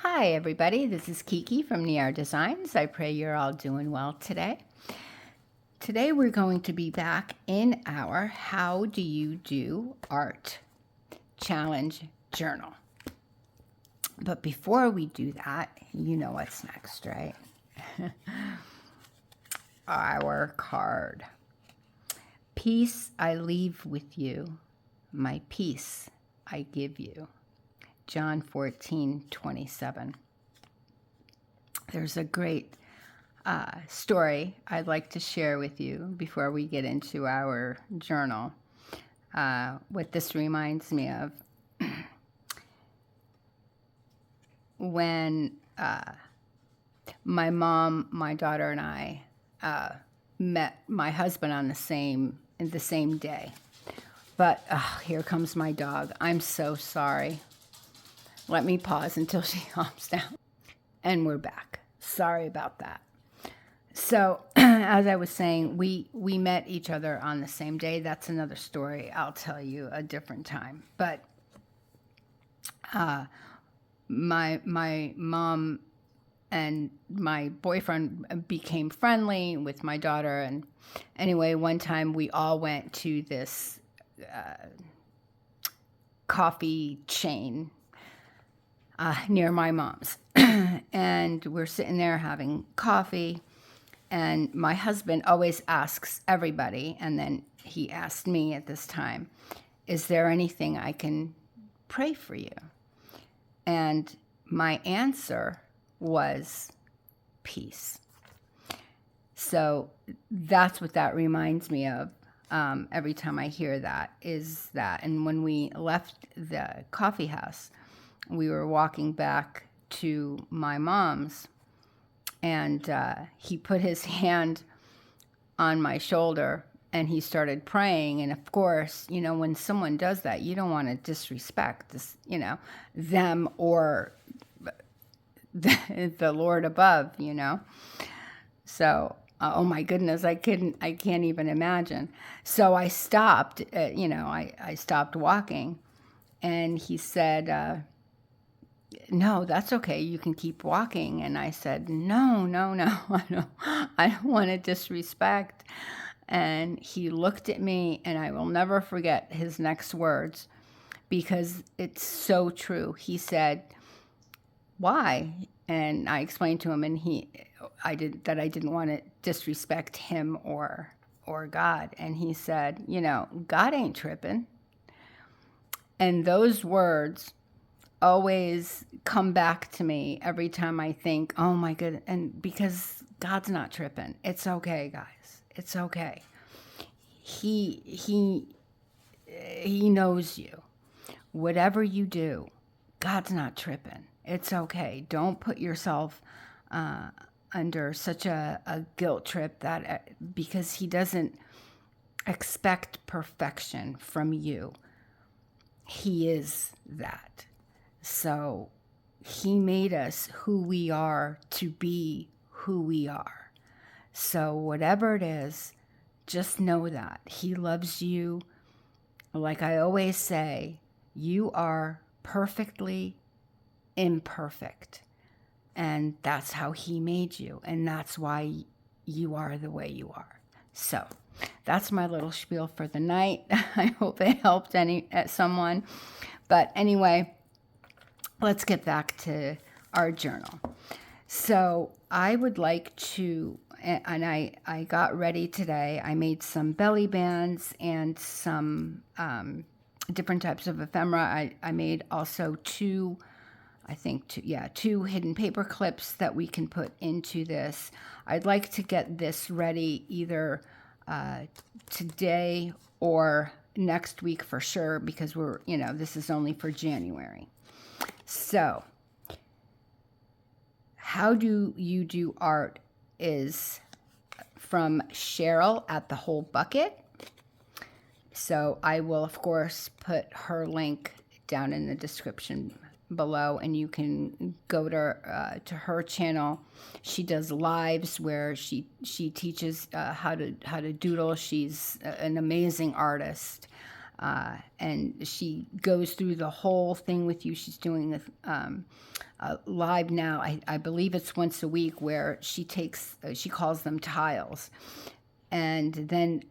Hi, everybody. This is Kiki from Niar Designs. I pray you're all doing well today. Today, we're going to be back in our How Do You Do Art Challenge Journal. But before we do that, you know what's next, right? Our card. Peace I leave with you, my peace I give you. John 14:27. There's a great story I'd like to share with you before we get into our journal. What this reminds me of, when my mom, my daughter, and I met my husband on the same day. But here comes my dog. I'm so sorry. Let me pause until she calms down. And we're back. Sorry about that. So, as I was saying, we met each other on the same day. That's another story I'll tell you a different time. But my mom and my boyfriend became friendly with my daughter. And anyway, one time we all went to this coffee chain near my mom's. And we're sitting there having coffee. And my husband always asks everybody, and then he asked me at this time, is there anything I can pray for you? And my answer was peace. So that's what that reminds me of every time I hear that, is that. And when we left the coffee house, we were walking back to my mom's, and he put his hand on my shoulder and he started praying. And of course, you know, when someone does that, you don't want to disrespect this, you know, them or the Lord above, you know. So, oh my goodness, I can't even imagine. So I stopped, I stopped walking, and he said, no, that's okay. You can keep walking. And I said, no, I don't want to disrespect. And he looked at me, and I will never forget his next words, because it's so true. He said, why? And I explained to him, and I didn't want to disrespect him or God. And he said, you know, God ain't tripping. And those words always come back to me every time I think, oh my goodness, and because God's not tripping. It's okay, guys. It's okay. He knows you. Whatever you do, God's not tripping. It's okay. Don't put yourself under such a guilt trip that because he doesn't expect perfection from you. He is that. So he made us who we are to be who we are. So whatever it is, just know that he loves you. Like I always say, you are perfectly imperfect. And that's how he made you. And that's why you are the way you are. So that's my little spiel for the night. I hope it helped someone. But anyway, let's get back to our journal. So I would like to, and I got ready today. I made some belly bands and some different types of ephemera. I made also two hidden paper clips that we can put into this. I'd like to get this ready either today or next week for sure, because this is only for January. So, How Do You Do Art is from Cheryl at The Whole Bucket. So I will, of course, put her link down in the description below, and you can go to her channel. She does lives where she teaches how to doodle. She's an amazing artist. And she goes through the whole thing with you. She's doing live now. I believe it's once a week, where she calls them tiles. And then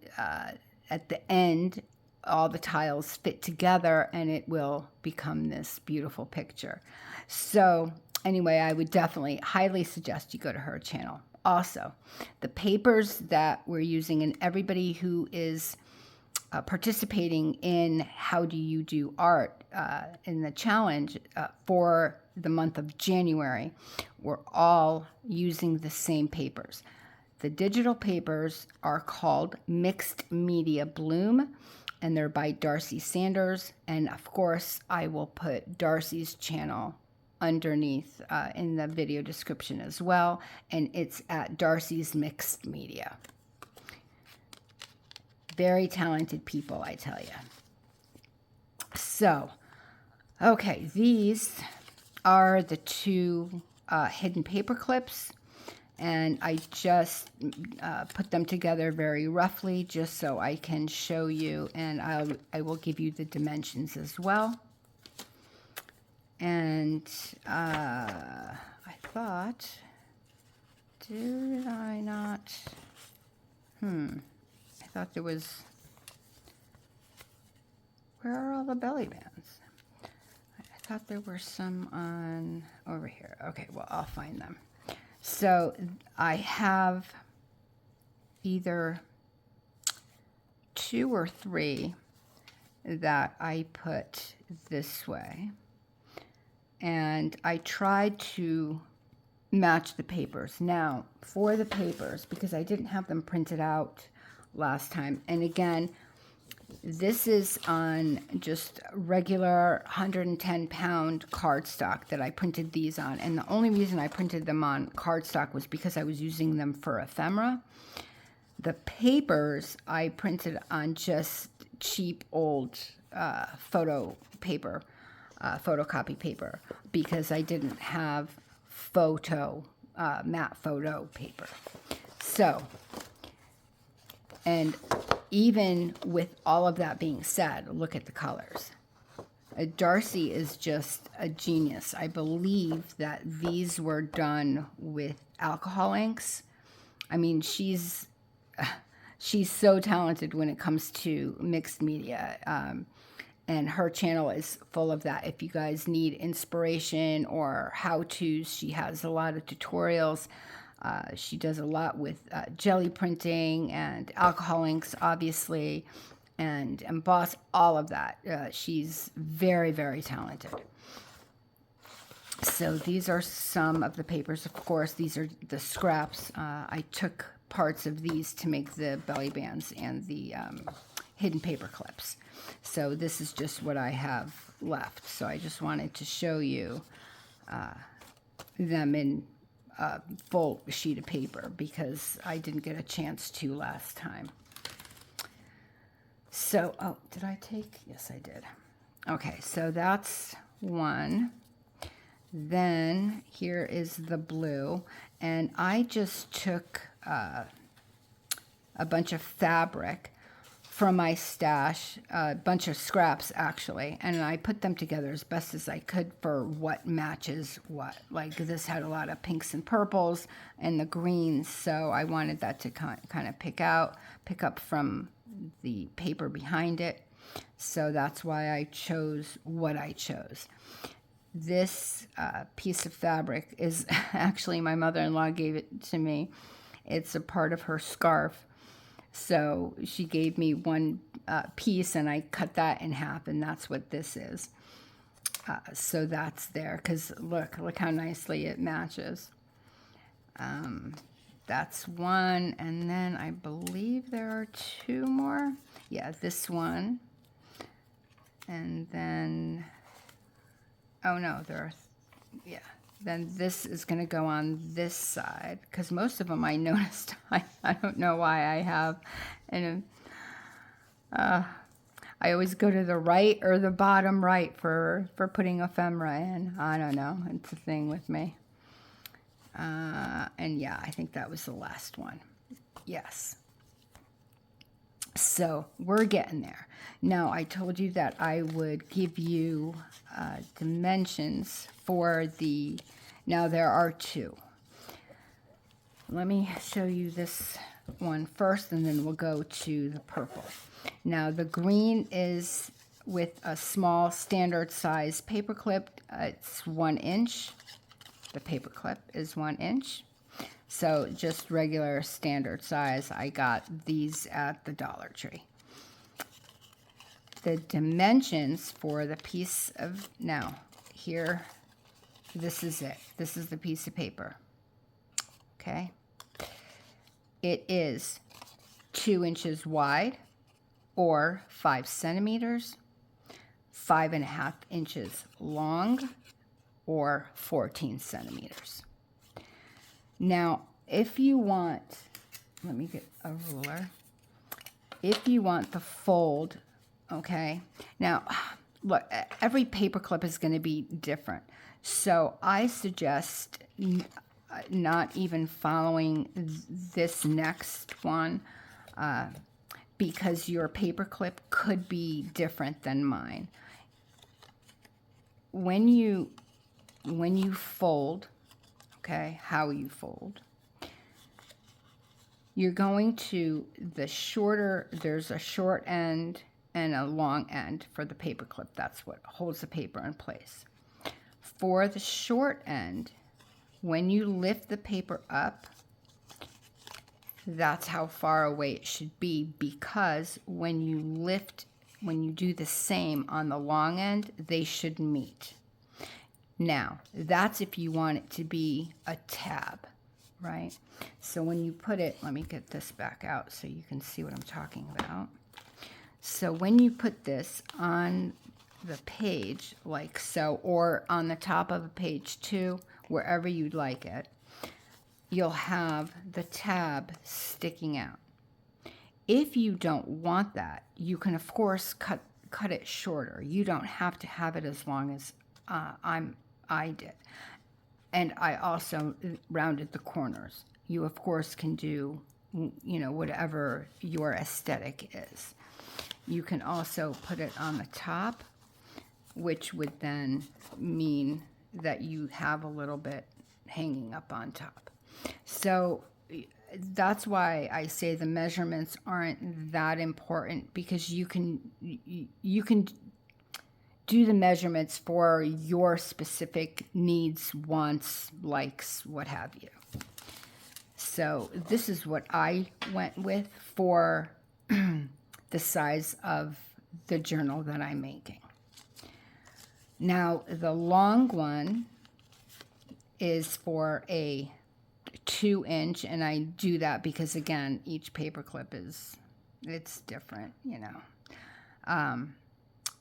at the end, all the tiles fit together and it will become this beautiful picture. So anyway, I would definitely highly suggest you go to her channel. Also, the papers that we're using, and everybody who is participating in How Do You Do Art in the challenge for the month of January, we're all using the same papers. The digital papers are called Mixed Media Bloom, and they're by Darcy Sanders. And of course, I will put Darcy's channel underneath in the video description as well. And it's at Darcy's Mixed Media. Very talented people, I tell you. So, okay, these are the two hidden paper clips. And I just put them together very roughly just so I can show you, and I will give you the dimensions as well. And I thought, did I not? I thought there was, where are all the belly bands? I thought there were some on over here. Okay, well, I'll find them. So I have either 2 or 3 that I put this way. And I tried to match the papers. Now, for the papers, because I didn't have them printed out last time, and again, this is on just regular 110-pound cardstock that I printed these on. And the only reason I printed them on cardstock was because I was using them for ephemera. The papers I printed on just cheap old photo paper, photocopy paper, because I didn't have matte photo paper. So, and even with all of that being said, look at the colors. Darcy is just a genius. I believe that these were done with alcohol inks. I mean, she's so talented when it comes to mixed media. And her channel is full of that. If you guys need inspiration or how-tos, she has a lot of tutorials. She does a lot with jelly printing and alcohol inks, obviously, and emboss, all of that. She's very, very talented. So these are some of the papers. Of course, these are the scraps. I took parts of these to make the belly bands and the hidden paper clips. So this is just what I have left. So I just wanted to show you them in a full sheet of paper because I didn't get a chance to last time. So, oh, did I take? Yes, I did. Okay, so that's one. Then here is the blue, and I just took a bunch of fabric from my stash, a bunch of scraps actually, and I put them together as best as I could for what matches what. Like this had a lot of pinks and purples and the greens, so I wanted that to kind of pick up from the paper behind it. So that's why I chose what I chose. This piece of fabric is actually my mother-in-law gave it to me. It's a part of her scarf. So she gave me one piece and I cut that in half, and that's what this is. So that's there, because look how nicely it matches. That's one, and then I believe there are 2 more. Yeah, this one. And then, oh no, there are, yeah. Then this is going to go on this side, because most of them I noticed, I don't know why I have, and I always go to the right or the bottom right for putting ephemera in. I don't know, it's a thing with me. And yeah, I think that was the last one. Yes. So we're getting there. Now, I told you that I would give you dimensions for the, now there are two. Let me show you this one first, and then we'll go to the purple. Now, the green is with a small standard size paper clip. It's 1 inch. The paper clip is 1 inch. So just regular standard size. I got these at the Dollar Tree. The dimensions for the piece of, now here, this is it. This is the piece of paper. Okay. It is 2 inches wide, or 5 centimeters, 5.5 inches long, or 14 centimeters. Now, if you want, let me get a ruler. If you want the fold, okay, now, look, every paper clip is going to be different. So I suggest not even following this next one because your paper clip could be different than mine. When you fold, okay, how you fold, you're going to, the shorter, there's a short end and a long end for the paper clip. That's what holds the paper in place. For the short end, when you lift the paper up, that's how far away it should be, because when you do the same on the long end, they should meet. Now, that's if you want it to be a tab, right? So when you put it, let me get this back out so you can see what I'm talking about. So when you put this on the page, like so, or on the top of a page 2, wherever you'd like it, you'll have the tab sticking out. If you don't want that, you can of course cut it shorter. You don't have to have it as long as I did. And I also rounded the corners. You of course can do, you know, whatever your aesthetic is. You can also put it on the top, which would then mean that you have a little bit hanging up on top. So that's why I say the measurements aren't that important, because you can do the measurements for your specific needs, wants, likes, what have you. So this is what I went with for the size of the journal that I'm making. Now, the long one is for a 2 inch, and I do that because, again, each paper clip it's different, you know.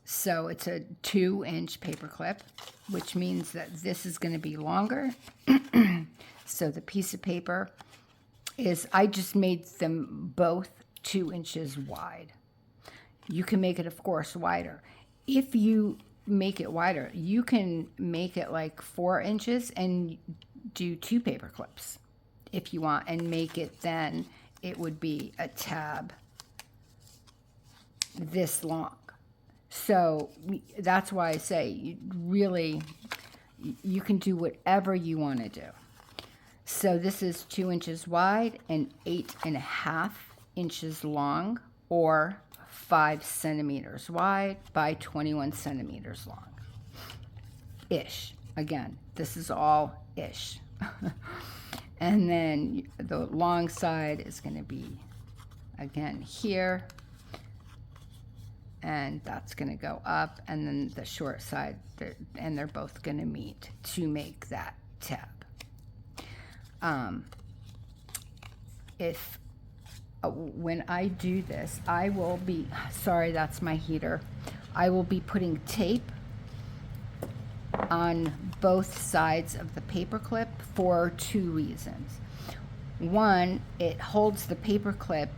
So it's a 2 inch paper clip, which means that this is going to be longer. So the piece of paper is, I just made them both 2 inches wide. You can make it, of course, wider. If you make it wider, you can make it like 4 inches and do 2 paper clips if you want, and make it, then it would be a tab this long. So that's why I say, really, you can do whatever you want to do. So this is 2 inches wide and 8.5 inches long, or 5 centimeters wide by 21 centimeters long. Ish. Again, this is all ish. And then the long side is going to be, again, here. And that's going to go up. And then the short side, and they're both going to meet to make that tab. When I do this, I will be, sorry, that's my heater. I will be putting tape on both sides of the paper clip for 2 reasons. One, it holds the paper clip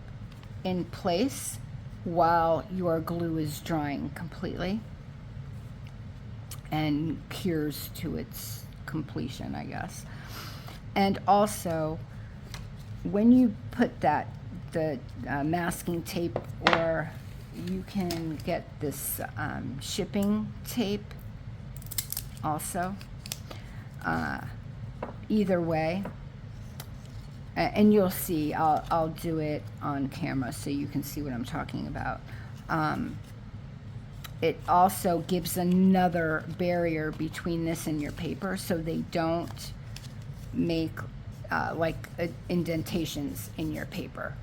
in place while your glue is drying completely and cures to its completion, I guess. And also, when you put the masking tape, or you can get this shipping tape also. Either way, and you'll see, I'll do it on camera so you can see what I'm talking about. It also gives another barrier between this and your paper, so they don't make indentations in your paper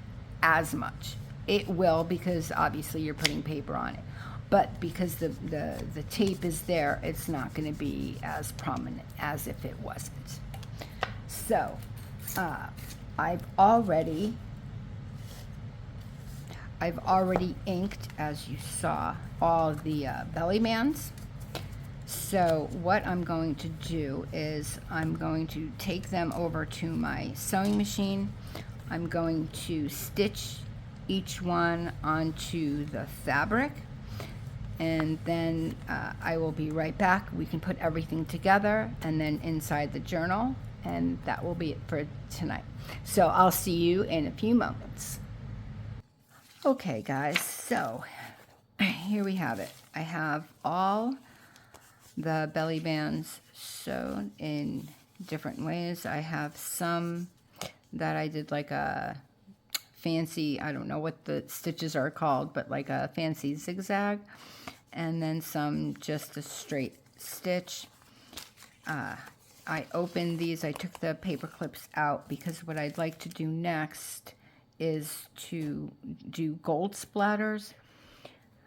as much. It will, because obviously you're putting paper on it, but because the tape is there, it's not going to be as prominent as if it wasn't. So I've already inked, as you saw, all the belly bands. So what I'm going to do is I'm going to take them over to my sewing machine. I'm going to stitch each one onto the fabric, and then I will be right back. We can put everything together and then inside the journal, and that will be it for tonight. So I'll see you in a few moments. Okay guys, so here we have it. I have all the belly bands sewn in different ways. I have some that I did like a fancy, I don't know what the stitches are called, but like a fancy zigzag, and then some just a straight stitch. I opened these, I took the paper clips out, because what I'd like to do next is to do gold splatters.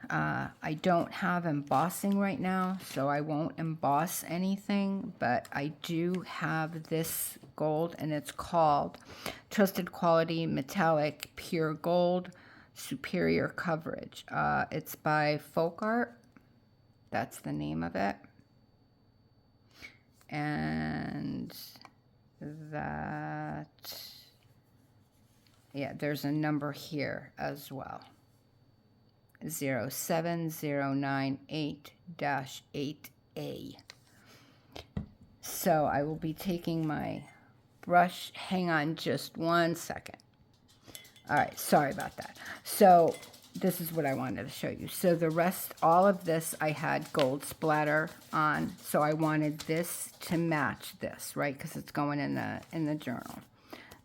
I don't have embossing right now, so I won't emboss anything, but I do have this gold, and it's called Trusted Quality Metallic Pure Gold Superior Coverage. It's by Folk Art. That's the name of it. And that, yeah, there's a number here as well. 07098-8A. So I will be taking my brush. Hang on just 1 second. All right, sorry about that. So this is what I wanted to show you. So the rest, all of this, I had gold splatter on, so I wanted this to match this, right? Because it's going in the journal.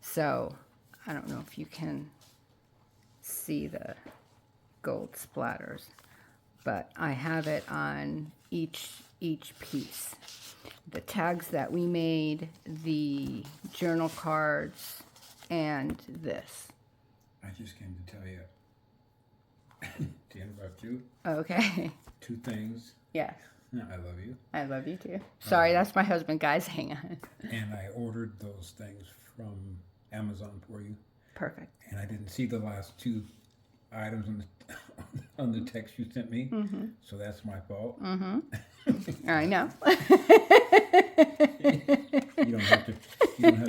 So I don't know if you can see the gold splatters, but I have it on each piece. The tags that we made, the journal cards, and this. I just came to tell you to interrupt you. Okay. 2 things. Yes. I love you. I love you too. Sorry, that's my husband, guys. Hang on. And I ordered those things from Amazon for you. Perfect. And I didn't see the last 2 items on the text you sent me, so that's my fault. I know. You don't have to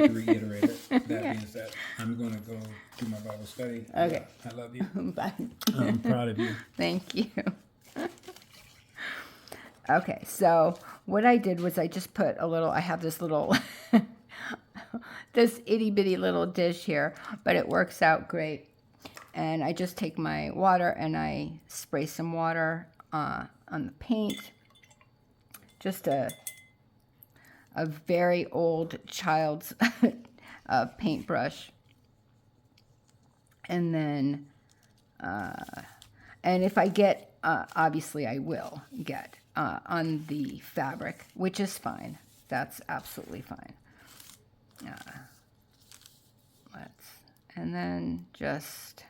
reiterate it. That being said, I'm going to go do my Bible study. Okay. I love you. Bye. I'm proud of you. Thank you. Okay, so what I did was I just put a little, I have this little, this itty bitty little dish here, but it works out great. And I just take my water and I spray some water on the paint. Just a very old child's paintbrush. And then, and if I get, obviously I will get on the fabric, which is fine. That's absolutely fine. And then just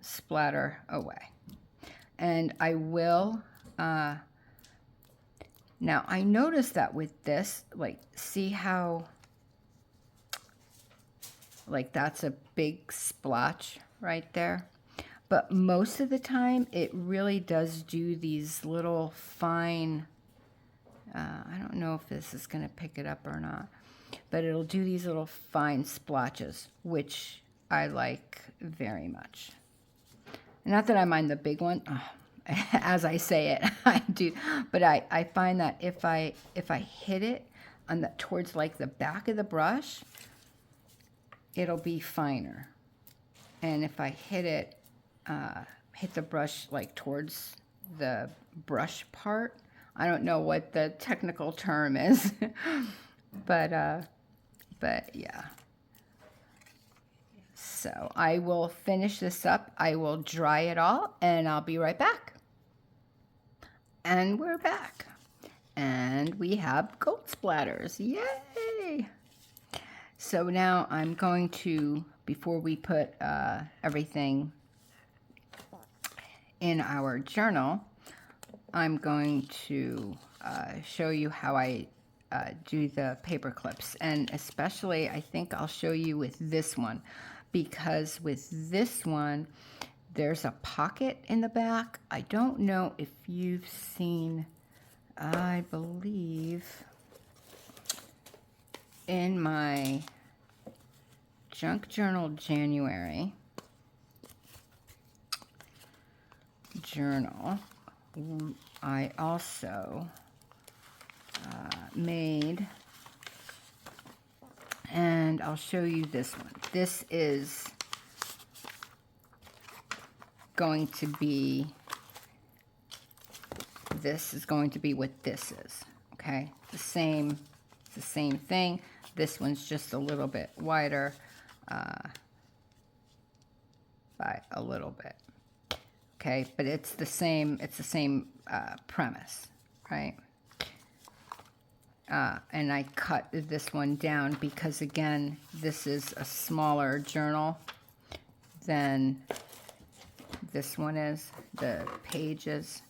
splatter away. And I will, now I noticed that with this, like, see how, like, that's a big splotch right there? But most of the time, it really does do these little fine, I don't know if this is going to pick it up or not, but it'll do these little fine splotches, which I like very much. Not that I mind the big one. Oh, as I say it, I do. But I find that if I hit it on the towards like the back of the brush, it'll be finer. And if I hit it, hit the brush like towards the brush part, I don't know what the technical term is, but yeah. So I will finish this up. I will dry it all, and I'll be right back. And we're back. And we have gold splatters. Yay! So now I'm going to, before we put everything in our journal, I'm going to show you how I do the paper clips. And especially, I think I'll show you with this one, because with this one, there's a pocket in the back. I don't know if you've seen, I believe, in my Junk Journal January journal, I also made, and I'll show you this one. This is going to be what this is, okay? The same thing. This one's just a little bit wider by a little bit, okay? But it's the same premise, right? And I cut this one down because, again, this is a smaller journal than this one is. The pages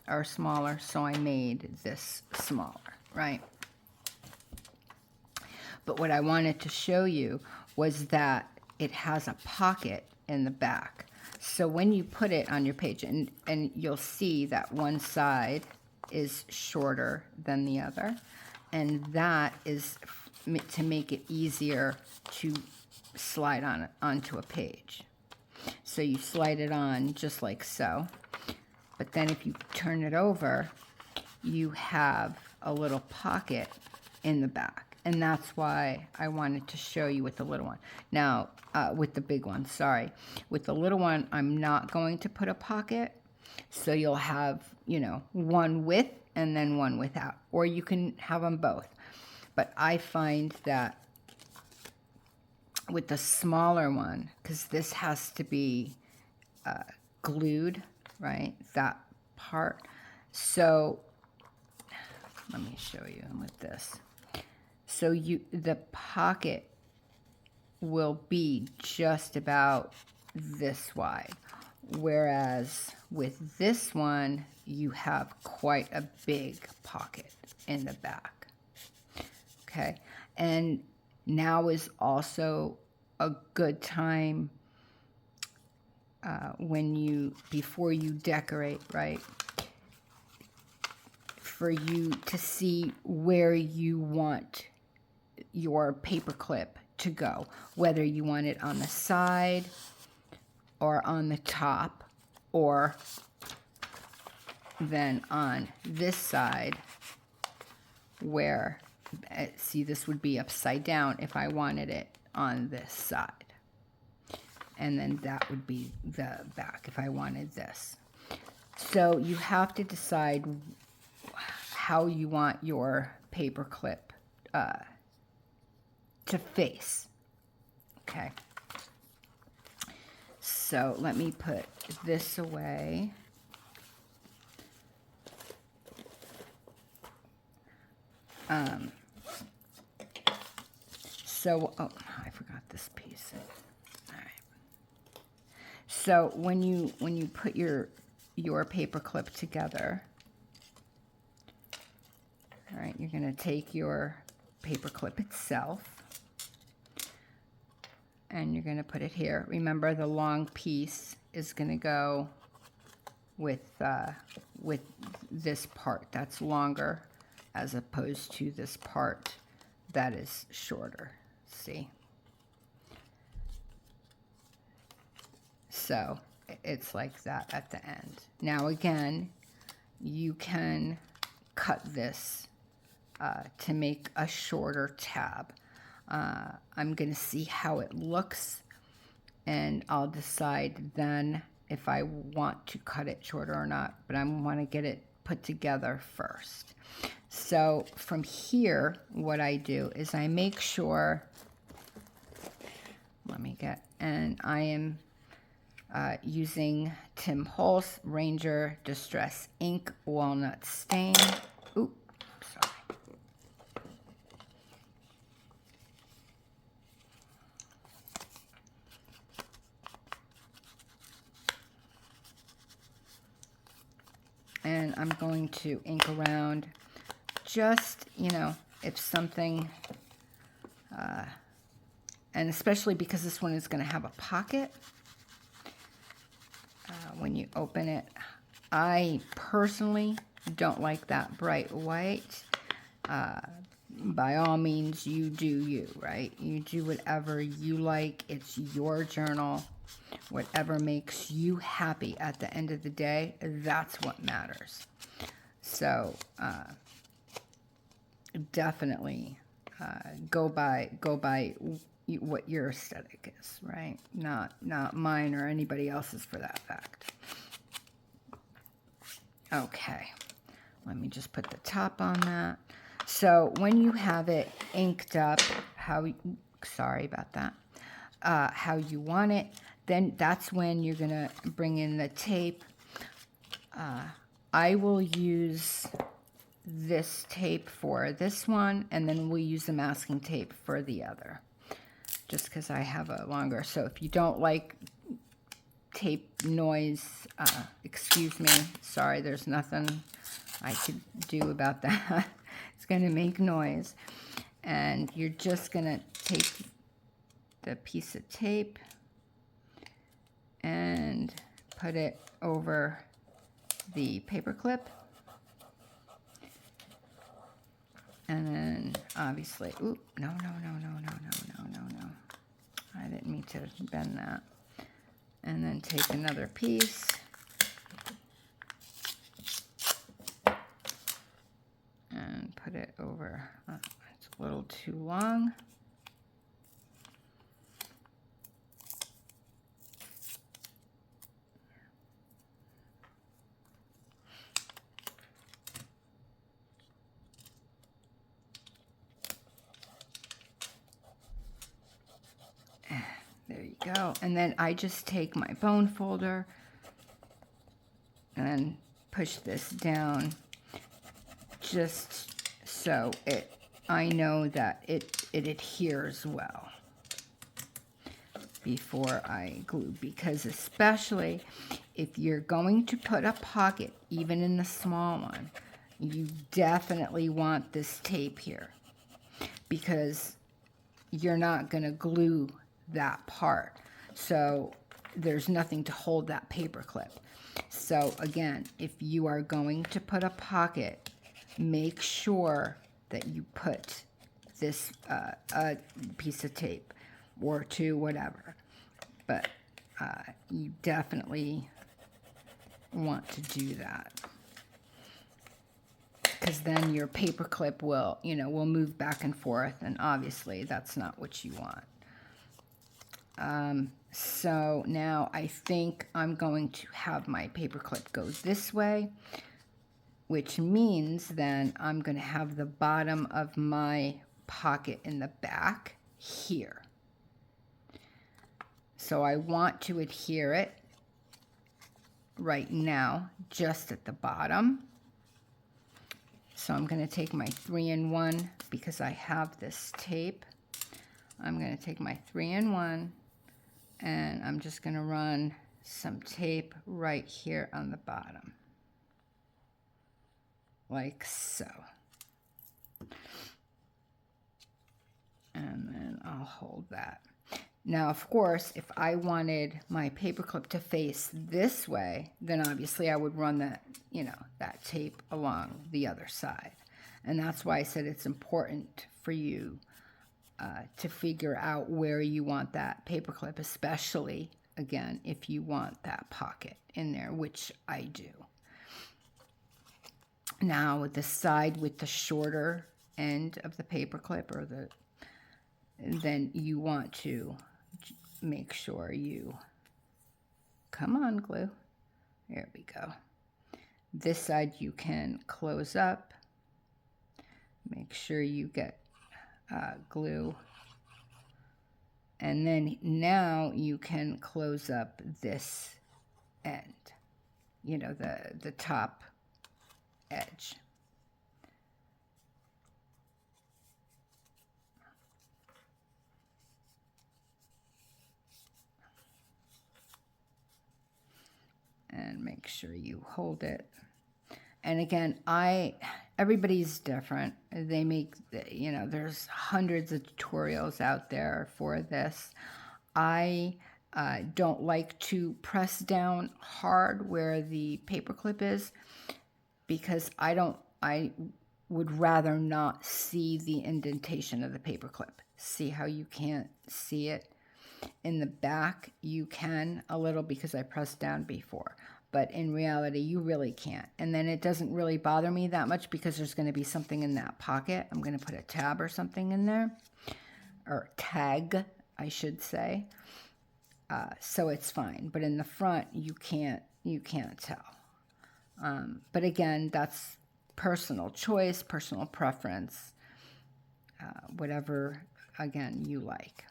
are smaller, so I made this smaller, right? But what I wanted to show you was that it has a pocket in the back. So when you put it on your page, and you'll see that one side is shorter than the other, and that is to make it easier to slide onto a page. So you slide it on just like so. But then if you turn it over, you have a little pocket in the back. And that's why I wanted to show you with the little one. Now, with the big one, sorry. With the little one, I'm not going to put a pocket. So you'll have, you know, one with and then one without. Or you can have them both. But I find that with the smaller one, because this has to be glued, right? That part. So let me show you with this. So the pocket will be just about this wide, whereas with this one you have quite a big pocket in the back. Okay, and now is also a good time before you decorate, right? For you to see where you want your paper clip to go, whether you want it on the side or on the top, or then on this side where, see, this would be upside down if I wanted it on this side. And then that would be the back if I wanted this. So you have to decide how you want your paper clip to face. Okay. So let me put this away. Oh, I forgot this piece. All right. So when you put your paper clip together, all right, you're going to take your paper clip itself and you're going to put it here. Remember, the long piece is going to go with this part that's longer as opposed to this part that is shorter. See? So it's like that at the end. Now again, you can cut this to make a shorter tab. I'm going to see how it looks and I'll decide then if I want to cut it shorter or not, but I want to get it put together first. So from here, what I do is I make sure, and I am using Tim Holtz Ranger Distress Ink Walnut Stain. Ooh, sorry. And I'm going to ink around just, if something, and especially because this one is going to have a pocket when you open it. I personally don't like that bright white. By all means, you do you, right? You do whatever you like. It's your journal. Whatever makes you happy at the end of the day, that's what matters. So definitely go by what your aesthetic is, right? Not mine or anybody else's for that fact. Okay, let me just put the top on that. So when you have it inked up, sorry about that, how you want it, then that's when you're gonna bring in the tape. I will use this tape for this one, and then we'll use the masking tape for the other, just because I have a longer. So if you don't like tape noise, excuse me, sorry, there's nothing I could do about that. It's going to make noise. And you're just going to take the piece of tape and put it over the paper clip. And then obviously, no. I didn't mean to bend that. And then take another piece and put it over. It's a little too long. There you go. And then I just take my bone folder and push this down just so I know that it adheres well before I glue, because especially if you're going to put a pocket, even in the small one, you definitely want this tape here, because you're not going to glue that part. So there's nothing to hold that paper clip. So again, if you are going to put a pocket, make sure that you put this a piece of tape or two, whatever. But you definitely want to do that, because then your paper clip will move back and forth, and obviously that's not what you want. So now I think I'm going to have my paper clip go this way, which means then I'm going to have the bottom of my pocket in the back here. So I want to adhere it right now just at the bottom. So I'm going to take my 3-in-1, because I have this tape. I'm going to take my 3-in-1 and I'm just going to run some tape right here on the bottom, like so. And then I'll hold that. Now, of course, if I wanted my paper clip to face this way, then obviously I would run that, that tape along the other side. And that's why I said it's important for you to figure out where you want that paper clip, especially, again, if you want that pocket in there, which I do. Now, the side with the shorter end of the paper clip, then you want to make sure you, come on, glue. There we go. This side you can close up. Make sure you get glue. And then now you can close up this end, you know, the top edge. And make sure you hold it. And again, everybody's different. They make, you know, there's hundreds of tutorials out there for this. I don't like to press down hard where the paperclip is, because I would rather not see the indentation of the paperclip. See how you can't see it? In the back, you can a little because I pressed down before. But in reality, you really can't. And then it doesn't really bother me that much because there's going to be something in that pocket. I'm going to put a tab or something in there. Or tag, I should say. So it's fine. But in the front, you can't tell. But again, that's personal choice, personal preference. Whatever, again, you like.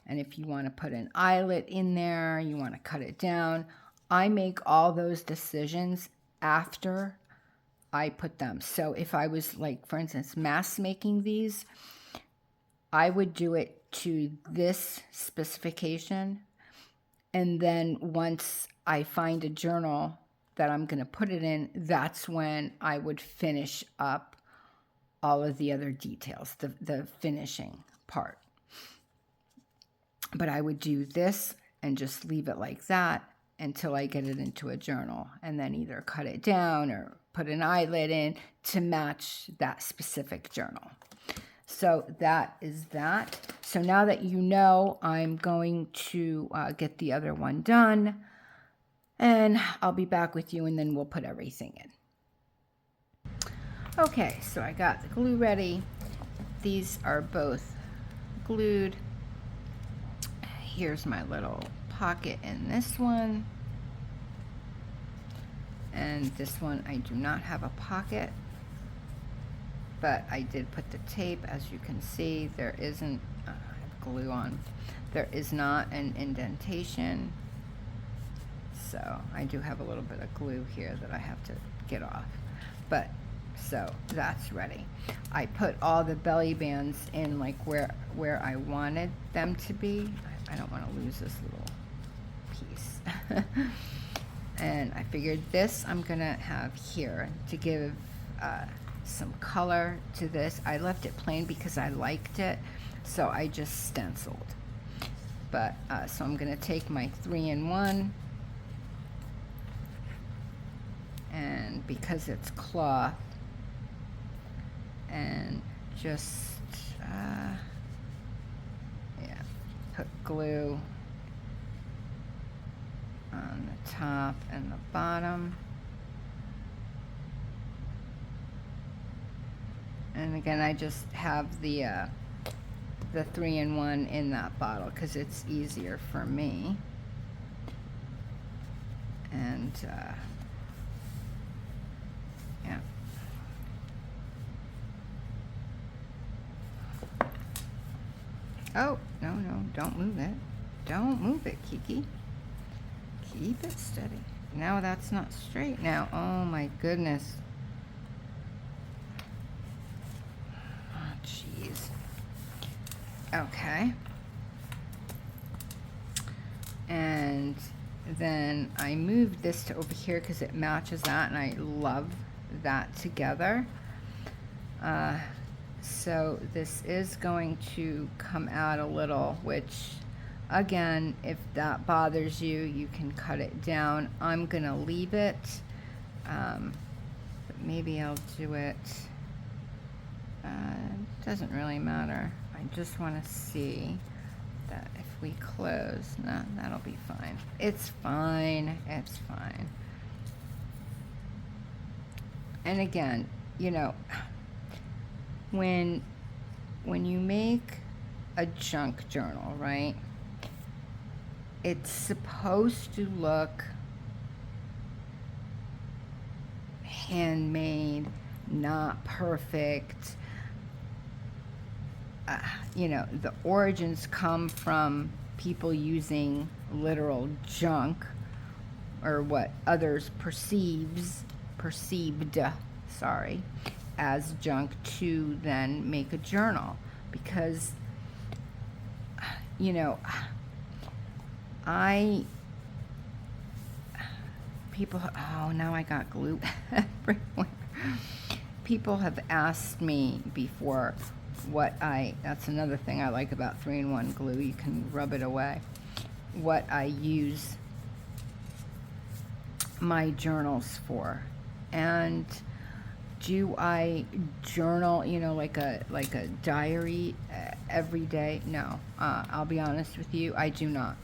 And if you want to put an eyelet in there, you want to cut it down, I make all those decisions after I put them. So if I was, like, for instance, mass making these, I would do it to this specification. And then once I find a journal that I'm going to put it in, that's when I would finish up all of the other details, the finishing part. But I would do this and just leave it like that until I get it into a journal, and then either cut it down or put an eyelet in to match that specific journal. So that is that. So now that you know, I'm going to get the other one done, and I'll be back with you, and then we'll put everything in. Okay, so I got the glue ready. These are both glued. Here's my little pocket in this one. And this one, I do not have a pocket, but I did put the tape. As you can see, there isn't, I have glue on, there is not an indentation. So I do have a little bit of glue here that I have to get off. But, so that's ready. I put all the belly bands in like where I wanted them to be. I don't want to lose this little piece. And I figured this I'm gonna have here to give some color to this. I left it plain because I liked it, so I just stenciled. But so I'm gonna take my 3-in-1, and because it's cloth, and just yeah, put glue on the top and the bottom. And again, I just have the 3-in-1 in that bottle because it's easier for me. And yeah. Oh, no, don't move it. Don't move it, Kiki. Keep it steady. Now that's not straight now. Oh my goodness. Oh, jeez. Okay. And then I moved this to over here because it matches that, and I love that together. So this is going to come out a little, which again, if that bothers you, you can cut it down. I'm gonna leave it, but maybe I'll do it. Doesn't really matter. I just want to see that if we close, no, that'll be fine. It's fine. It's fine. And again, you know, when you make a junk journal, right? it's supposed to look handmade, not perfect. The origins come from people using literal junk, or what others perceived, sorry, as junk, to then make a journal. Because, you know, I people, oh, now I got glue everywhere. People have asked me before that's another thing I like about 3-in-1 glue. You can rub it away. What I use my journals for. And do I journal, like a diary every day? No. I'll be honest with you, I do not.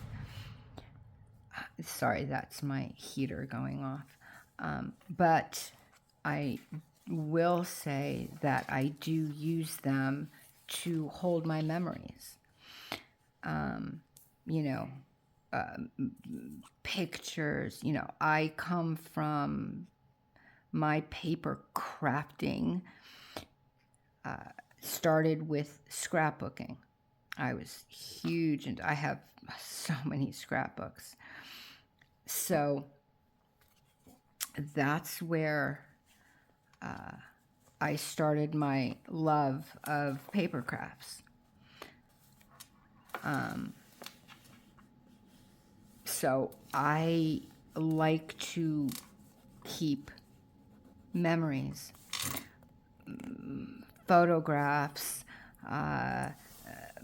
Sorry, that's my heater going off. But I will say that I do use them to hold my memories. You know, pictures. I come from my paper crafting, started with scrapbooking. I was huge, and I have so many scrapbooks. So that's where I started my love of paper crafts. So I like to keep memories, photographs,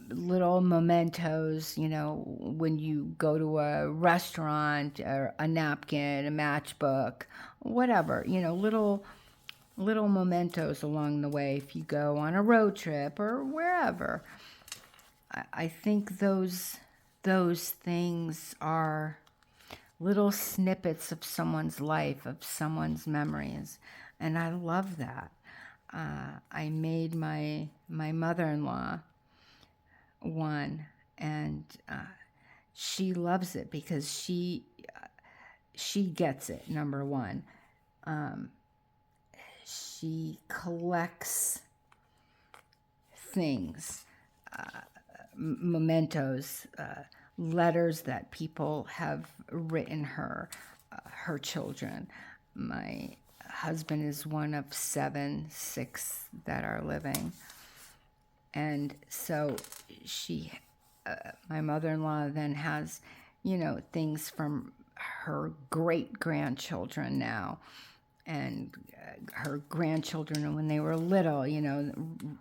little mementos, when you go to a restaurant, or a napkin, a matchbook, whatever, little mementos along the way if you go on a road trip or wherever. I think those things are little snippets of someone's life, of someone's memories, and I love that. I made my mother-in-law one, and she loves it because she gets it. Number one, she collects things, mementos, letters that people have written her, her children. My husband is one of 6 that are living. And so my mother-in-law then has, things from her great-grandchildren now, and her grandchildren when they were little,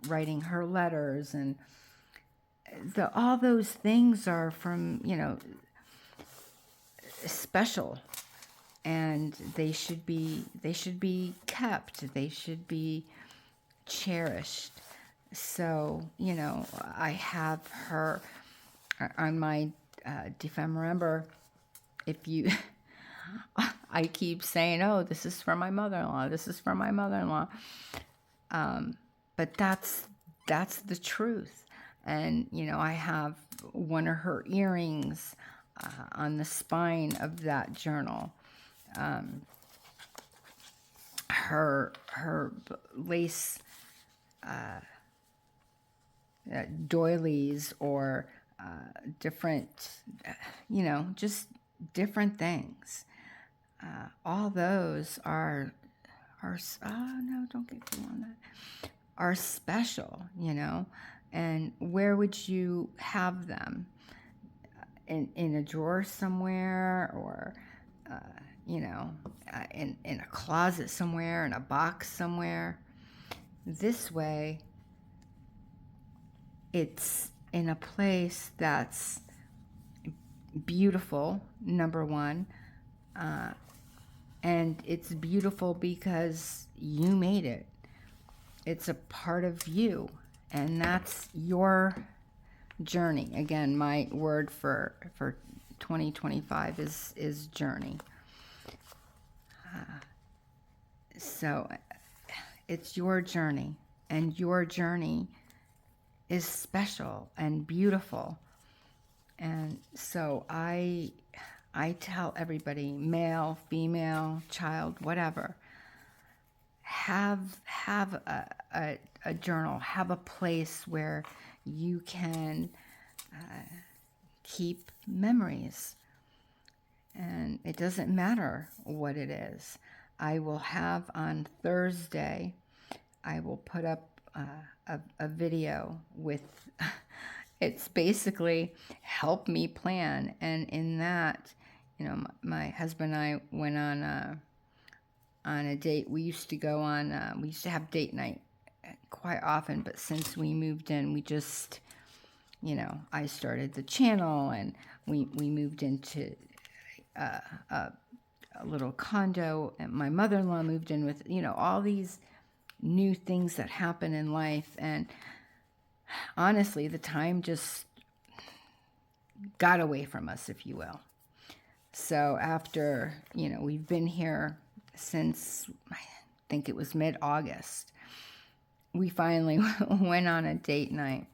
writing her letters, and all those things are from, special, and they should be kept. They should be cherished. So, I have her on my, if I remember, if you, I keep saying, oh, this is for my mother-in-law, this is for my mother-in-law. But that's the truth. And, I have one of her earrings on the spine of that journal. Her lace doilies, or different, just different things. All those are, oh no, don't get me on that, are special, and where would you have them? In a drawer somewhere, or, in a closet somewhere, in a box somewhere. This way, it's in a place that's beautiful, number one, and it's beautiful because you made it. It's a part of you, and that's your journey. Again, my word for 2025 is journey. So it's your journey, and your journey is special and beautiful, And so I tell everybody, male, female, child, whatever, have a journal, have a place where you can keep memories. And it doesn't matter what it is. I will have on Thursday, I will put up a video with, it's basically help me plan. And in that, you know, my husband and I went on a date. We used to go on, we used to have date night quite often, but since we moved in, we just, you know, I started the channel and we moved into a little condo, and my mother-in-law moved in with, you know, all these new things that happen in life. And honestly, the time just got away from us, if you will. So after, you know, we've been here since, I think it was mid-August, we finally went on a date night,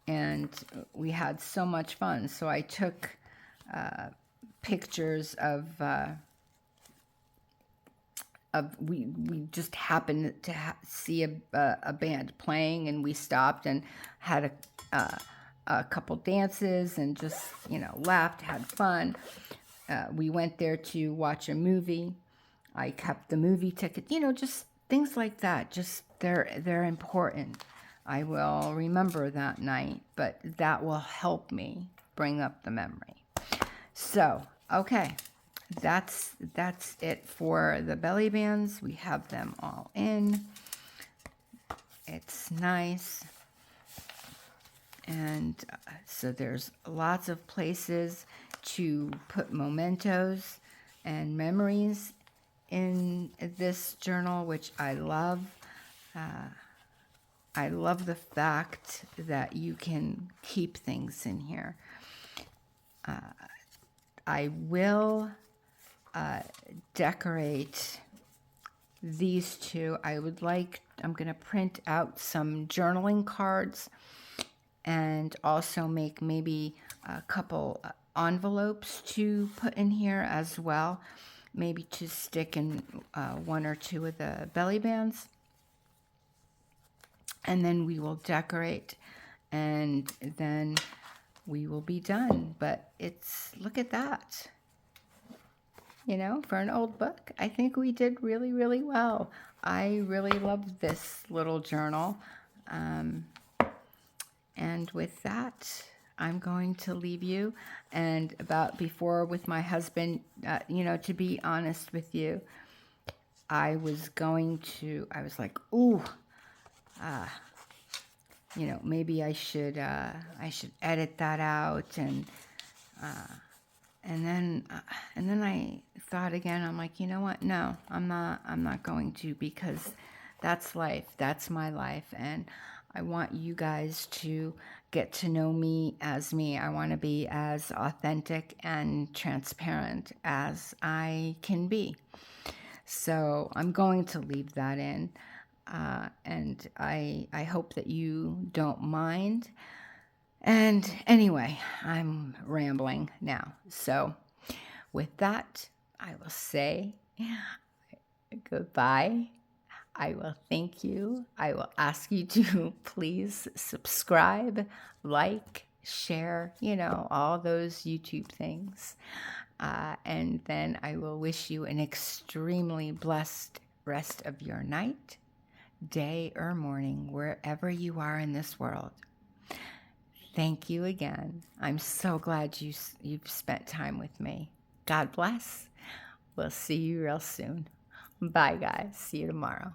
and we had so much fun. So I took pictures of we just happened to see a band playing, and we stopped and had a couple dances and just, you know, laughed, had fun. We went there to watch a movie. I kept the movie ticket, you know, just things like that. Just they're important. I will remember that night, but that will help me bring up the memory. So, okay, that's it for the belly bands. We have them all in. It's nice. And so there's lots of places to put mementos and memories in this journal, which I love. I love the fact that you can keep things in here. I will decorate these two. I'm going to print out some journaling cards and also make maybe a couple envelopes to put in here as well. Maybe to stick in one or two of the belly bands. And then we will decorate, and then we will be done. But look at that. You know, for an old book, I think we did really, really well. I really love this little journal. And with that, I'm going to leave you. And before with my husband, you know, to be honest with you, I was like, ooh, you know, maybe I should edit that out, and then I thought again. I'm like, you know what? No, I'm not going to, because that's life. That's my life, and I want you guys to get to know me as me. I want to be as authentic and transparent as I can be. So I'm going to leave that in. And I hope that you don't mind. And anyway, I'm rambling now. So with that, I will say goodbye. I will thank you. I will ask you to please subscribe, like, share, you know, all those YouTube things. And then I will wish you an extremely blessed rest of your night, day, or morning, wherever you are in this world. Thank you again. I'm so glad you've spent time with me. God bless. We'll see you real soon. Bye, guys. See you tomorrow.